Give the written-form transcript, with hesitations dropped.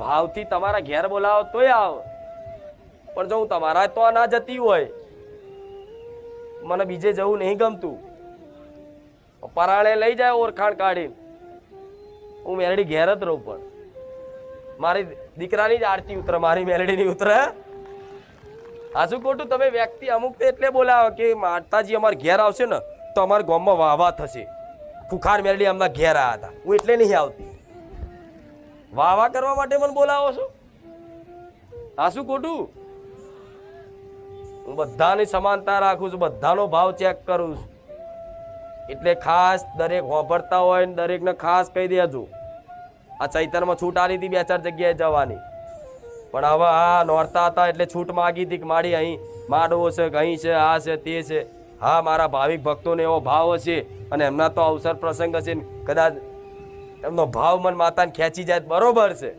ભાવથી તમારા ઘેર બોલાવો તોય આવ, પણ જો હું તમારા તો ના જતી હોય, મને બીજે જવું નહીં ગમતું, પરાણે લઈ જાય ઓળખાણ કાઢીને, હું મેલડી ઘેર જ રહું, પણ મારી દીકરાની જ આરતી ઉતરે, મારી મેલડીની ઉતરે. આ શું ખોટું? તમે વ્યક્તિ અમુક એટલે બોલાવો કે માતાજી અમારા ઘેર આવશે ને તો અમારા ગામમાં વાવા થશે. ખુખાર મેલડી અમના ઘેર આવ્યા હતા, હું એટલે નહીં આવતી. વાવા કરવા માટે મને બોલાવો છો? આ શું ખોટું? હું બધાની સમાનતા રાખું છું, બધાનો ભાવ ચેક કરું છું. એટલે ખાસ દરેક વાપરતા હોય ને દરેકને ખાસ કહી દેજો, આ ચૈતરમાં છૂટ આલી હતી 2-4 જગ્યાએ જવાની, પણ હવે આ નોરતા હતા એટલે છૂટ માગી હતી કે મારી અહીં માડવો છે, અહીં છે, આ છે, તે છે. હા, મારા ભાવિક ભક્તોને એવો ભાવ હશે અને એમના તો અવસર પ્રસંગ હશે, કદાચ એમનો ભાવ મન માતાને ખેંચી જાય બરોબર છે,